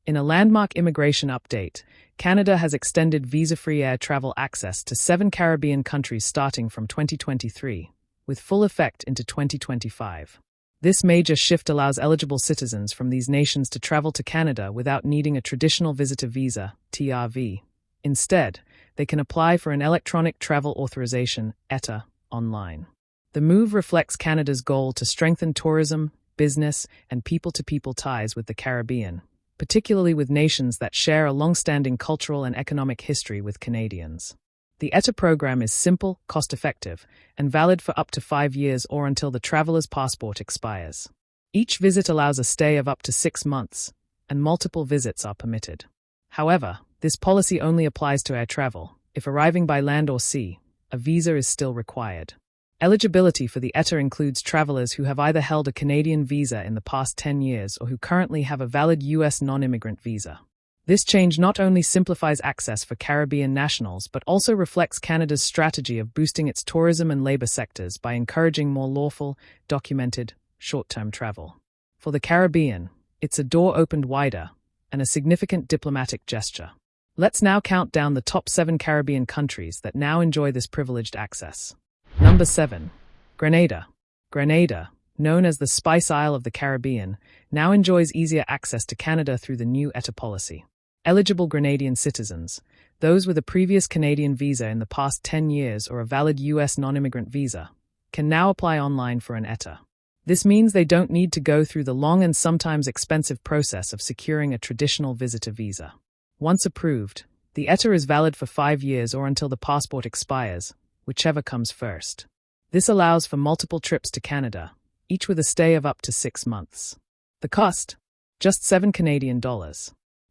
In a landmark immigration update, Canada has extended visa-free air travel access to 7 Caribbean countries starting from 2023, with full effect into 2025. This major shift allows eligible citizens from these nations to travel to Canada without needing a traditional visitor visa, TRV. Instead, they can apply for an electronic travel authorization, ETA, online. The move reflects Canada's goal to strengthen tourism, business, and people-to-people ties with the Caribbean, particularly with nations that share a long-standing cultural and economic history with Canadians. The ETA program is simple, cost-effective, and valid for up to 5 years or until the traveler's passport expires. Each visit allows a stay of up to 6 months, and multiple visits are permitted. However, this policy only applies to air travel. If arriving by land or sea, a visa is still required. Eligibility for the ETA includes travelers who have either held a Canadian visa in the past 10 years or who currently have a valid U.S. non-immigrant visa. This change not only simplifies access for Caribbean nationals but also reflects Canada's strategy of boosting its tourism and labor sectors by encouraging more lawful, documented, short-term travel. For the Caribbean, it's a door opened wider and a significant diplomatic gesture. Let's now count down the top 7 Caribbean countries that now enjoy this privileged access. Number 7. Grenada. Grenada, known as the Spice Isle of the Caribbean, now enjoys easier access to Canada through the new ETA policy. Eligible Grenadian citizens, those with a previous Canadian visa in the past 10 years or a valid U.S. non-immigrant visa, can now apply online for an ETA. This means they don't need to go through the long and sometimes expensive process of securing a traditional visitor visa. Once approved, the ETA is valid for 5 years or until the passport expires, whichever comes first. This allows for multiple trips to Canada, each with a stay of up to 6 months. The cost? Just $7 Canadian.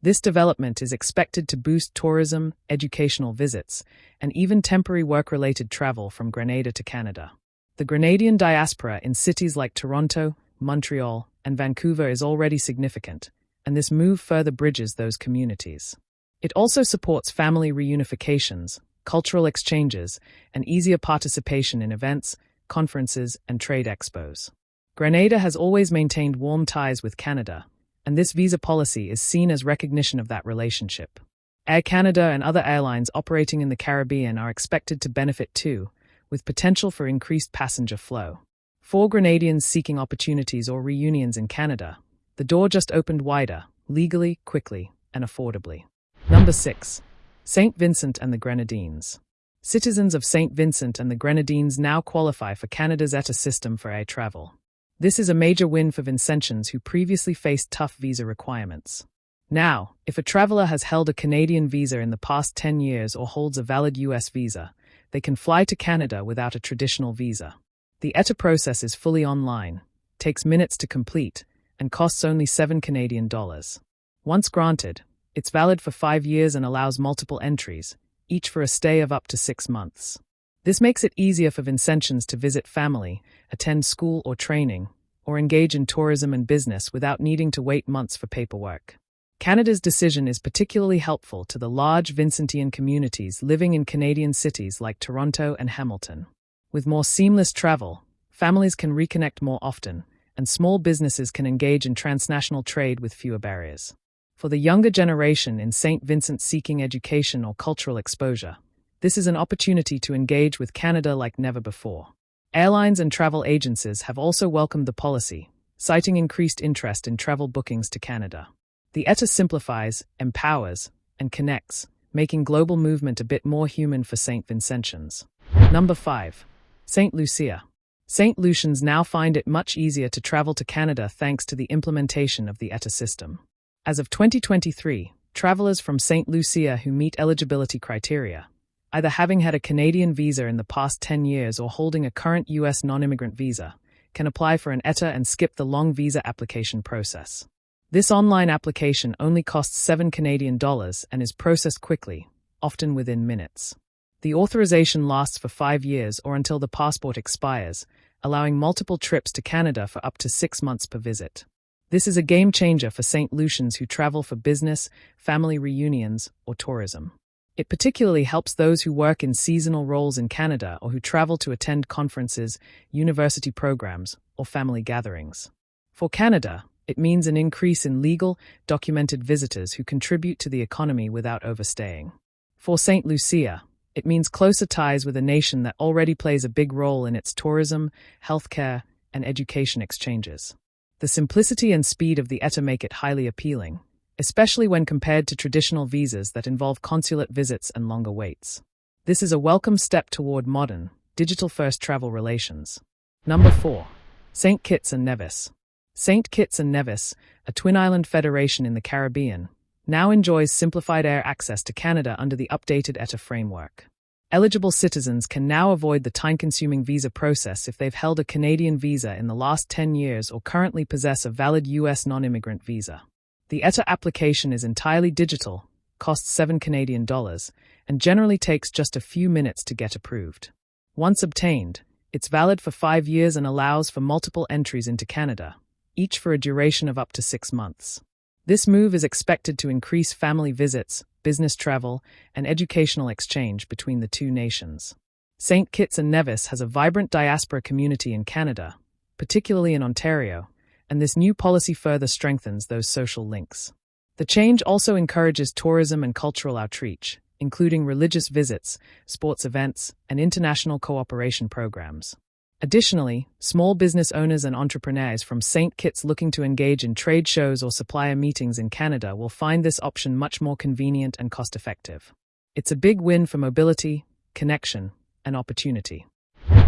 This development is expected to boost tourism, educational visits, and even temporary work-related travel from Grenada to Canada. The Grenadian diaspora in cities like Toronto, Montreal, and Vancouver is already significant, and this move further bridges those communities. It also supports family reunifications, cultural exchanges, and easier participation in events, conferences, and trade expos. Grenada has always maintained warm ties with Canada, and this visa policy is seen as recognition of that relationship. Air Canada and other airlines operating in the Caribbean are expected to benefit too, with potential for increased passenger flow. For Grenadians seeking opportunities or reunions in Canada, the door just opened wider, legally, quickly, and affordably. Number 6. St. Vincent and the Grenadines. Citizens of St. Vincent and the Grenadines now qualify for Canada's ETA system for air travel. This is a major win for Vincentians who previously faced tough visa requirements. Now, if a traveler has held a Canadian visa in the past 10 years or holds a valid U.S. visa, they can fly to Canada without a traditional visa. The ETA process is fully online, takes minutes to complete, and costs only $7 Canadian. Once granted, it's valid for 5 years and allows multiple entries, each for a stay of up to 6 months. This makes it easier for Vincentians to visit family, attend school or training, or engage in tourism and business without needing to wait months for paperwork. Canada's decision is particularly helpful to the large Vincentian communities living in Canadian cities like Toronto and Hamilton. With more seamless travel, families can reconnect more often, and small businesses can engage in transnational trade with fewer barriers. For the younger generation in St. Vincent seeking education or cultural exposure, this is an opportunity to engage with Canada like never before. Airlines and travel agencies have also welcomed the policy, citing increased interest in travel bookings to Canada. The ETA simplifies, empowers, and connects, making global movement a bit more human for St. Vincentians. Number 5. St. Lucia. St. Lucians now find it much easier to travel to Canada thanks to the implementation of the ETA system. As of 2023, travelers from St. Lucia who meet eligibility criteria, either having had a Canadian visa in the past 10 years or holding a current U.S. non-immigrant visa, can apply for an ETA and skip the long visa application process. This online application only costs $7 Canadian and is processed quickly, often within minutes. The authorization lasts for 5 years or until the passport expires, allowing multiple trips to Canada for up to 6 months per visit. This is a game changer for St. Lucians who travel for business, family reunions, or tourism. It particularly helps those who work in seasonal roles in Canada or who travel to attend conferences, university programs, or family gatherings. For Canada, It means an increase in legal, documented visitors who contribute to the economy without overstaying. For St. Lucia, it means closer ties with a nation that already plays a big role in its tourism, healthcare, and education exchanges. The simplicity and speed of the ETA make it highly appealing, especially when compared to traditional visas that involve consulate visits and longer waits. This is a welcome step toward modern, digital-first travel relations. Number 4. St. Kitts and Nevis. St. Kitts and Nevis, a twin-island federation in the Caribbean, now enjoys simplified air access to Canada under the updated ETA framework. Eligible citizens can now avoid the time-consuming visa process if they've held a Canadian visa in the last 10 years or currently possess a valid U.S. non-immigrant visa. The ETA application is entirely digital, costs $7 and generally takes just a few minutes to get approved. Once obtained, it's valid for 5 years and allows for multiple entries into Canada, each for a duration of up to 6 months. This move is expected to increase family visits, business travel, and educational exchange between the two nations. St. Kitts and Nevis has a vibrant diaspora community in Canada, particularly in Ontario, and this new policy further strengthens those social links. The change also encourages tourism and cultural outreach, including religious visits, sports events, and international cooperation programs. Additionally, small business owners and entrepreneurs from St. Kitts looking to engage in trade shows or supplier meetings in Canada will find this option much more convenient and cost-effective. It's a big win for mobility, connection, and opportunity.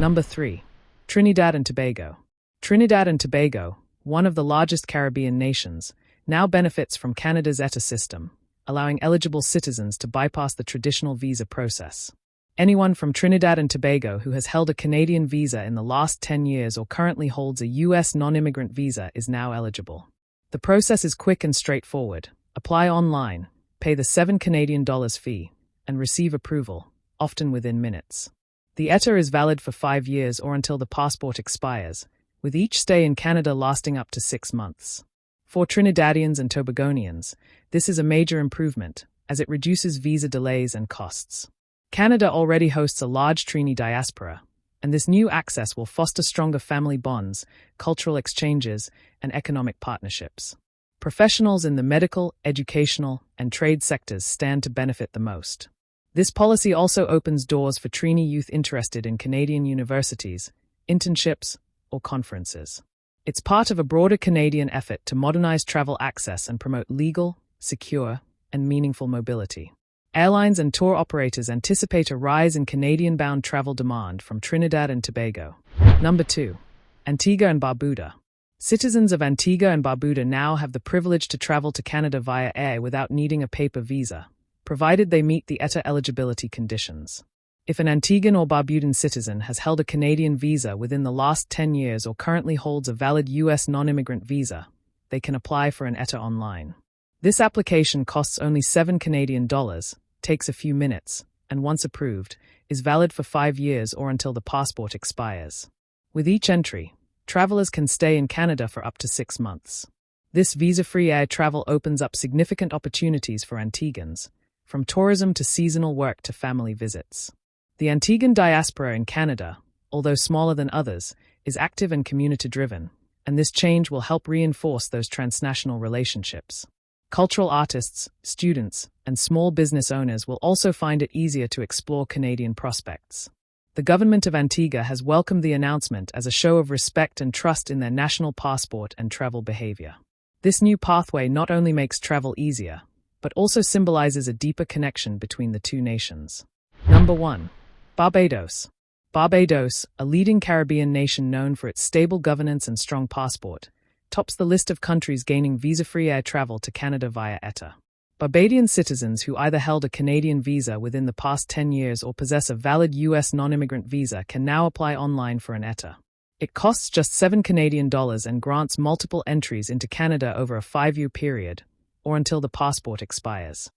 Number 3. Trinidad and Tobago. Trinidad and Tobago, one of the largest Caribbean nations, now benefits from Canada's ETA system, allowing eligible citizens to bypass the traditional visa process. Anyone from Trinidad and Tobago who has held a Canadian visa in the last 10 years or currently holds a U.S. non-immigrant visa is now eligible. The process is quick and straightforward. Apply online, pay the $7 fee, and receive approval, often within minutes. The ETA is valid for 5 years or until the passport expires, with each stay in Canada lasting up to 6 months. For Trinidadians and Tobagonians, this is a major improvement, as it reduces visa delays and costs. Canada already hosts a large Trini diaspora, and this new access will foster stronger family bonds, cultural exchanges, and economic partnerships. Professionals in the medical, educational, and trade sectors stand to benefit the most. This policy also opens doors for Trini youth interested in Canadian universities, internships, or conferences. It's part of a broader Canadian effort to modernize travel access and promote legal, secure, and meaningful mobility. Airlines and tour operators anticipate a rise in Canadian-bound travel demand from Trinidad and Tobago. Number 2. Antigua and Barbuda. Citizens of Antigua and Barbuda now have the privilege to travel to Canada via air without needing a paper visa, provided they meet the ETA eligibility conditions. If an Antiguan or Barbudan citizen has held a Canadian visa within the last 10 years or currently holds a valid U.S. non-immigrant visa, they can apply for an ETA online. This application costs only $7, takes a few minutes, and once approved, is valid for 5 years or until the passport expires. With each entry, travelers can stay in Canada for up to 6 months. This visa-free air travel opens up significant opportunities for Antiguans, from tourism to seasonal work to family visits. The Antiguan diaspora in Canada, although smaller than others, is active and community-driven, and this change will help reinforce those transnational relationships. Cultural artists, students, and small business owners will also find it easier to explore Canadian prospects. The government of Antigua has welcomed the announcement as a show of respect and trust in their national passport and travel behavior. This new pathway not only makes travel easier, but also symbolizes a deeper connection between the two nations. Number 1. Barbados. Barbados, a leading Caribbean nation known for its stable governance and strong passport, tops the list of countries gaining visa-free air travel to Canada via ETA. Barbadian citizens who either held a Canadian visa within the past 10 years or possess a valid U.S. non-immigrant visa can now apply online for an ETA. It costs just $7 and grants multiple entries into Canada over a 5-year period, or until the passport expires.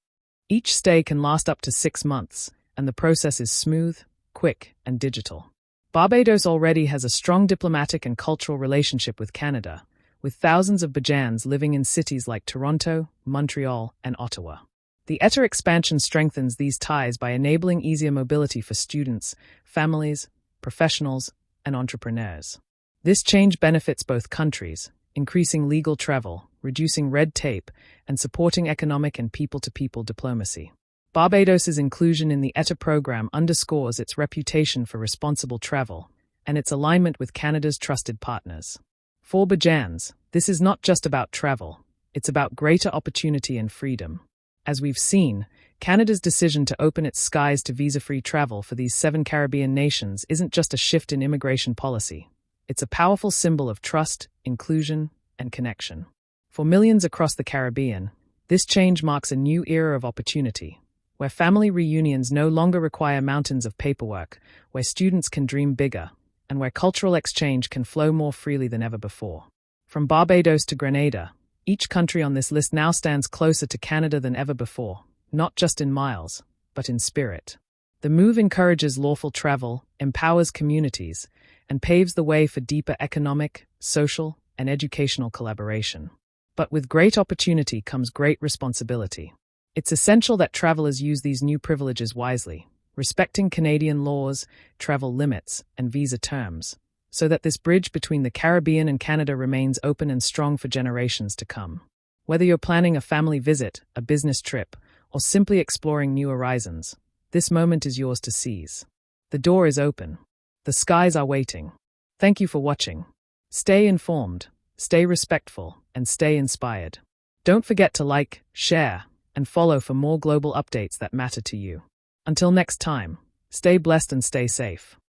Each stay can last up to 6 months, and the process is smooth, quick, and digital. Barbados already has a strong diplomatic and cultural relationship with Canada, with thousands of Bajans living in cities like Toronto, Montreal, and Ottawa. The ETA expansion strengthens these ties by enabling easier mobility for students, families, professionals, and entrepreneurs. This change benefits both countries, increasing legal travel, reducing red tape, and supporting economic and people-to-people diplomacy. Barbados's inclusion in the ETA program underscores its reputation for responsible travel and its alignment with Canada's trusted partners. For Bajans, this is not just about travel, it's about greater opportunity and freedom. As we've seen, Canada's decision to open its skies to visa-free travel for these 7 Caribbean nations isn't just a shift in immigration policy. It's a powerful symbol of trust, inclusion, and connection. For millions across the Caribbean, this change marks a new era of opportunity, where family reunions no longer require mountains of paperwork, where students can dream bigger, and where cultural exchange can flow more freely than ever before. From Barbados to Grenada, each country on this list now stands closer to Canada than ever before, not just in miles, but in spirit. The move encourages lawful travel, empowers communities, and paves the way for deeper economic, social, and educational collaboration. But with great opportunity comes great responsibility. It's essential that travelers use these new privileges wisely, respecting Canadian laws, travel limits, and visa terms, so that this bridge between the Caribbean and Canada remains open and strong for generations to come. Whether you're planning a family visit, a business trip, or simply exploring new horizons, this moment is yours to seize. The door is open. The skies are waiting. Thank you for watching. Stay informed, stay respectful, and stay inspired. Don't forget to like, share, and follow for more global updates that matter to you. Until next time, stay blessed and stay safe.